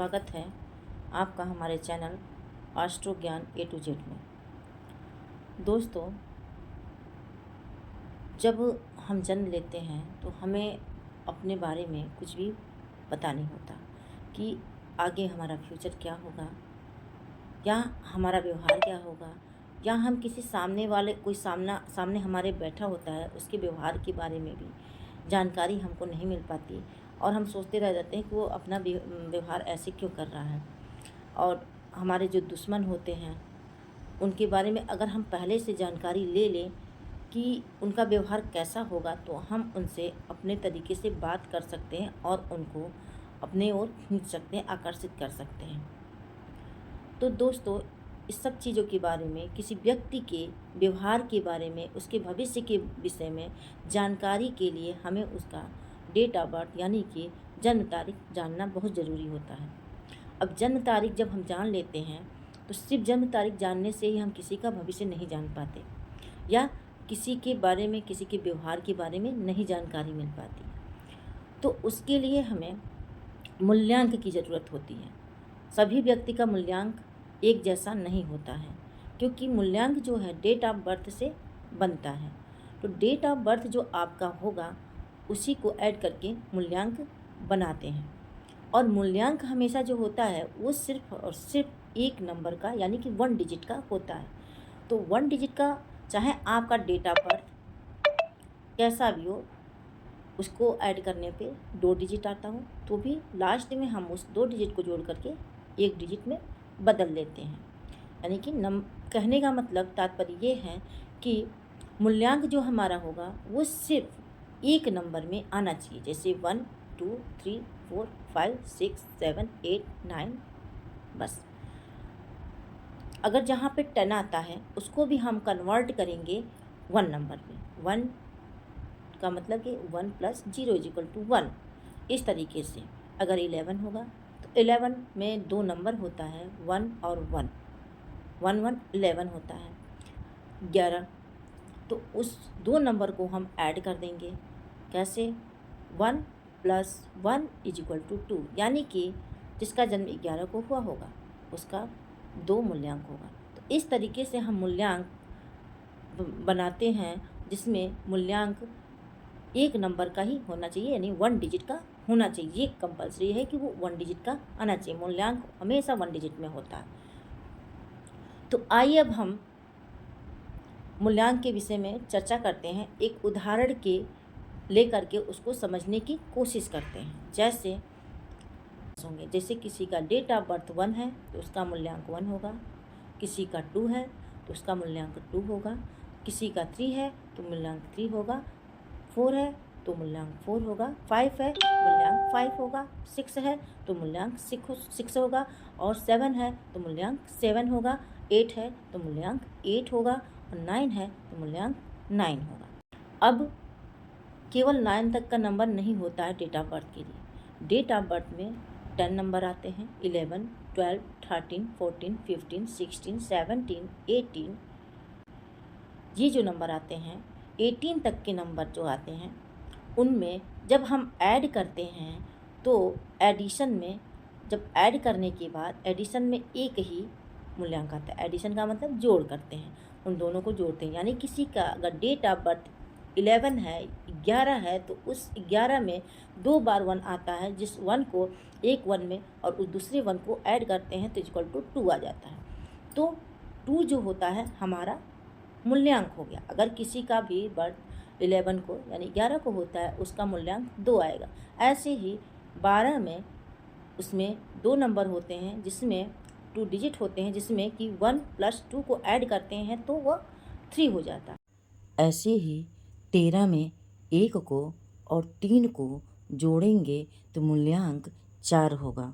स्वागत है आपका हमारे चैनल आस्ट्रो ज्ञान A to Z में। दोस्तों, जब हम जन्म लेते हैं तो हमें अपने बारे में कुछ भी पता नहीं होता कि आगे हमारा फ्यूचर क्या होगा या हमारा व्यवहार क्या होगा, या हम किसी सामने वाले सामने हमारे बैठा होता है उसके व्यवहार के बारे में भी जानकारी हमको नहीं मिल पाती और हम सोचते रह जाते हैं कि वो अपना व्यवहार ऐसे क्यों कर रहा है। और हमारे जो दुश्मन होते हैं उनके बारे में अगर हम पहले से जानकारी ले लें कि उनका व्यवहार कैसा होगा तो हम उनसे अपने तरीके से बात कर सकते हैं और उनको अपने ओर खींच सकते हैं, आकर्षित कर सकते हैं। तो दोस्तों, इस सब चीज़ों के बारे में, किसी व्यक्ति के व्यवहार के बारे में, उसके भविष्य के विषय में जानकारी के लिए हमें उसका डेट ऑफ बर्थ यानी कि जन्म तारीख जानना बहुत ज़रूरी होता है। अब जन्म तारीख जब हम जान लेते हैं तो सिर्फ जन्म तारीख जानने से ही हम किसी का भविष्य नहीं जान पाते या किसी के बारे में, किसी के व्यवहार के बारे में नहीं जानकारी मिल पाती। तो उसके लिए हमें मूल्यांक की ज़रूरत होती है। सभी व्यक्ति का मूल्यांक एक जैसा नहीं होता है, क्योंकि मूल्यांक जो है डेट ऑफ बर्थ से बनता है। तो डेट ऑफ बर्थ जो आपका होगा उसी को ऐड करके मूल्यांक बनाते हैं। और मूल्यांक हमेशा जो होता है वो सिर्फ और सिर्फ एक नंबर का यानी कि 1 डिजिट का होता है। तो 1 डिजिट का, चाहे आपका डेट ऑफ बर्थ कैसा भी हो, उसको ऐड करने पे 2 डिजिट आता हो तो भी लास्ट में हम उस 2 डिजिट को जोड़ करके 1 डिजिट में बदल देते हैं। यानी कि कहने का मतलब तात्पर्य ये है कि मूल्यांक जो हमारा होगा वो सिर्फ एक नंबर में आना चाहिए, जैसे 1 2 3 4 5 6 7 8 9, बस। अगर जहाँ पे 10 आता है उसको भी हम कन्वर्ट करेंगे 1 नंबर में। 1 का मतलब कि 1 + 0 = 1। इस तरीके से अगर 11 होगा तो 11 में 2 नंबर होता है, 1 और 1, 1 1 11 होता है। 11, तो उस 2 नंबर को हम ऐड कर देंगे। कैसे? 1 + 1 = 2, यानी कि जिसका जन्म 11 को हुआ होगा उसका 2 मूल्यांक होगा। तो इस तरीके से हम मूल्यांक बनाते हैं, जिसमें मूल्यांक एक नंबर का ही होना चाहिए, यानी 1 डिजिट का होना चाहिए। ये कंपलसरी है कि वो 1 डिजिट का आना चाहिए। मूल्यांक हमेशा 1 डिजिट में होता है। तो आइए अब हम मूल्यांक के विषय में चर्चा करते हैं। एक उदाहरण के लेकर के उसको समझने की कोशिश करते हैं। जैसे किसी का डेट ऑफ बर्थ 1 है तो उसका मूल्यांक 1 होगा, किसी का 2 है तो उसका मूल्यांक 2 होगा, किसी का 3 है तो मूल्यांक 3 होगा, 4 है तो मूल्यांक 4 होगा, 5 है मूल्यांक 5 होगा, 6 है तो मूल्यांक 6 होगा, और 7 है तो मूल्यांक 7 होगा, 8 है तो मूल्यांक 8 होगा, और 9 है तो मूल्यांक 9 होगा। अब केवल 9 तक का नंबर नहीं होता है डेट ऑफ बर्थ के लिए। डेट ऑफ बर्थ में 10 नंबर आते हैं, 11 12 13 14 15 16 17 18। ये जो नंबर आते हैं 18 तक के नंबर जो आते हैं उनमें जब हम ऐड करते हैं तो एडिशन में, जब ऐड करने के बाद एडिशन में एक ही मूल्यांक आता है। एडिशन का मतलब जोड़ करते हैं, उन दोनों को जोड़ते हैं। यानी किसी का अगर डेट ऑफ बर्थ 11 है, 11 है, तो उस 11 में 2 बार 1 आता है, जिस 1 को एक 1 में और उस दूसरे 1 को ऐड करते हैं तो = 2 आ जाता है। तो 2 जो होता है हमारा मूल्यांक हो गया। अगर किसी का भी बर्थ 11 को यानी 11 को होता है उसका मूल्यांक 2 आएगा। ऐसे ही 12 में उसमें 2 नंबर होते हैं जिसमें 2 डिजिट होते हैं, जिसमें कि 1 + 2 को ऐड करते हैं तो वह 3 हो जाता है। ऐसे ही 13 में 1 को और 3 को जोड़ेंगे तो मूल्यांक 4 होगा।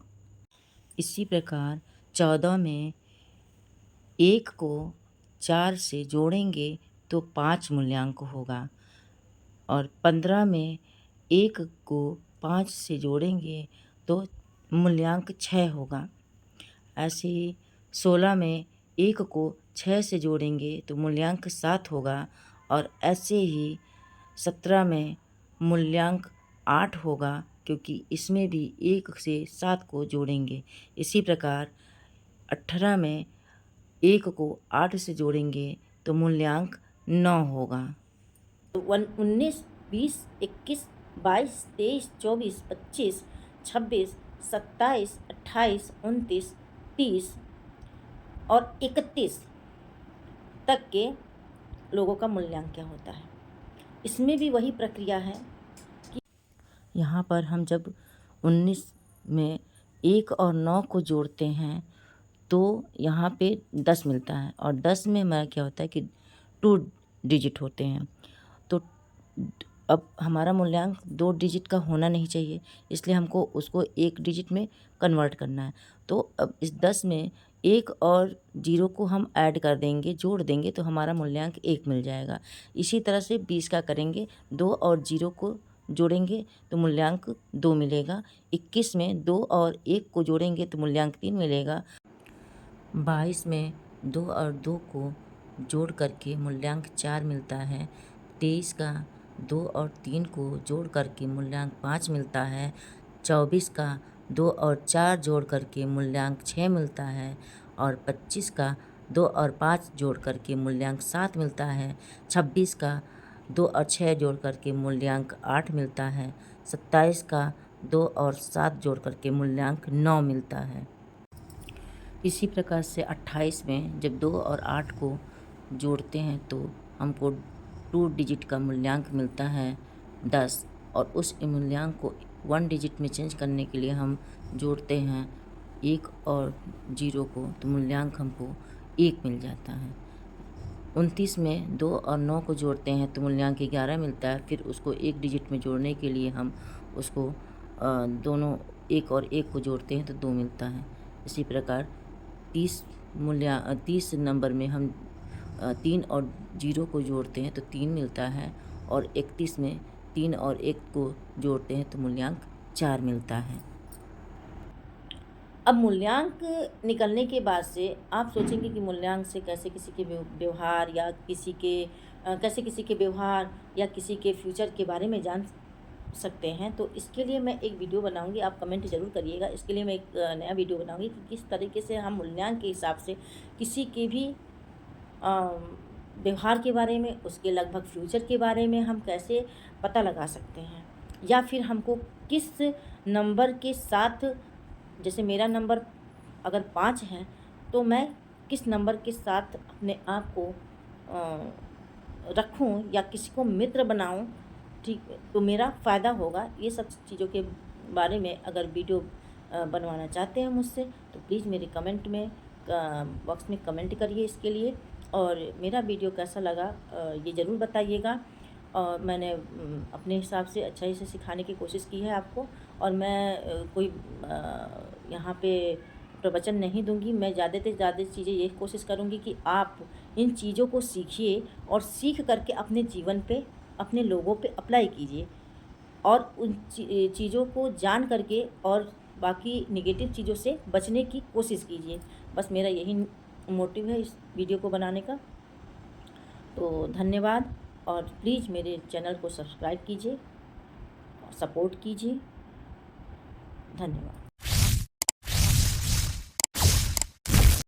इसी प्रकार 14 में 1 को 4 से जोड़ेंगे तो 5 मूल्यांक होगा, और 15 में 1 को 5 से जोड़ेंगे तो मूल्यांक 6 होगा। ऐसे ही 16 में 1 को 6 से जोड़ेंगे तो मूल्यांक 7 होगा, और ऐसे ही 17 में मूल्यांक 8 होगा, क्योंकि इसमें भी 1 से 7 को जोड़ेंगे। इसी प्रकार 18 में 1 को 8 से जोड़ेंगे तो मूल्यांक 9 होगा। 19, 20, 21, 22, 23, 24, 25, 26, 27, 28, 29, 30 और 31 तक के लोगों का मूल्यांक क्या होता है। इसमें भी वही प्रक्रिया है कि यहाँ पर हम जब 19 में 1 और 9 को जोड़ते हैं तो यहाँ पे 10 मिलता है, और 10 में हमारा क्या होता है कि 2 डिजिट होते हैं। तो अब हमारा मूल्यांक 2 डिजिट का होना नहीं चाहिए, इसलिए हमको उसको 1 डिजिट में कन्वर्ट करना है। तो अब इस 10 में 1 और 0 को हम ऐड कर देंगे, जोड़ देंगे, तो हमारा मूल्यांक 1 मिल जाएगा। इसी तरह से 20 का करेंगे, 2 और 0 को जोड़ेंगे तो मूल्यांक 2 मिलेगा। 21 में 2 और 1 को जोड़ेंगे तो मूल्यांक 3 मिलेगा। 22 में 2 और 2 को जोड़ करके मूल्यांक 4 मिलता है। 23 का 2 और 3 को जोड़ करके मूल्यांक 5 मिलता है। 24 का 2 और 4 जोड़ करके मूल्यांक 6 मिलता है। और 25 का 2 और 5 जोड़ करके मूल्यांक 7 मिलता है। 26 का 2 और 6 जोड़ करके मूल्यांक 8 मिलता है। 27 का 2 और 7 जोड़ करके मूल्यांक 9 मिलता है। इसी प्रकार से 28 में जब 2 और 8 को जोड़ते हैं तो हमको 2 डिजिट का मूल्यांक मिलता है 10, और उस मूल्यांक को 1 डिजिट में चेंज करने के लिए हम जोड़ते हैं 1 और 0 को, तो मूल्यांक हमको 1 मिल जाता है। 29 में 2 और 9 को जोड़ते हैं तो मूल्यांक 11 मिलता है। फिर उसको 1 डिजिट में जोड़ने के लिए हम उसको दोनों 1 और 1 को जोड़ते हैं तो 2 मिलता है। इसी प्रकार 30 नंबर में हम 3 और 0 को जोड़ते हैं तो 3 मिलता है, और 31 में 3 और 1 को जोड़ते हैं तो मूल्यांक 4 मिलता है। अब मूल्यांक निकलने के बाद से आप सोचेंगे कि मूल्यांक से कैसे किसी के व्यवहार या कैसे किसी के व्यवहार या किसी के फ्यूचर के बारे में जान सकते हैं। तो इसके लिए मैं एक वीडियो बनाऊंगी, आप कमेंट ज़रूर करिएगा। इसके लिए मैं एक नया वीडियो बनाऊंगी कि किस तरीके से हम मूल्यांक के हिसाब से किसी के भी व्यवहार के बारे में, उसके लगभग फ्यूचर के बारे में हम कैसे पता लगा सकते हैं, या फिर हमको किस नंबर के साथ, जैसे मेरा नंबर अगर 5 है तो मैं किस नंबर के साथ अपने आप को रखूं या किसी को मित्र बनाऊं, ठीक, तो मेरा फ़ायदा होगा। ये सब चीज़ों के बारे में अगर वीडियो बनवाना चाहते हैं मुझसे तो प्लीज़ मेरे कमेंट में बॉक्स में कमेंट करिए इसके लिए। और मेरा वीडियो कैसा लगा ये ज़रूर बताइएगा। और मैंने अपने हिसाब से अच्छाई से सिखाने की कोशिश की है आपको, और मैं कोई यहाँ पे प्रवचन नहीं दूंगी। मैं ज़्यादा से ज़्यादा चीज़ें ये कोशिश करूँगी कि आप इन चीज़ों को सीखिए और सीख करके अपने जीवन पे, अपने लोगों पे अप्लाई कीजिए, और उन चीज़ों को जान करके और बाकी नेगेटिव चीज़ों से बचने की कोशिश कीजिए। बस मेरा यही मोटिव है इस वीडियो को बनाने का। तो धन्यवाद, और प्लीज़ मेरे चैनल को सब्सक्राइब कीजिए, सपोर्ट कीजिए। धन्यवाद।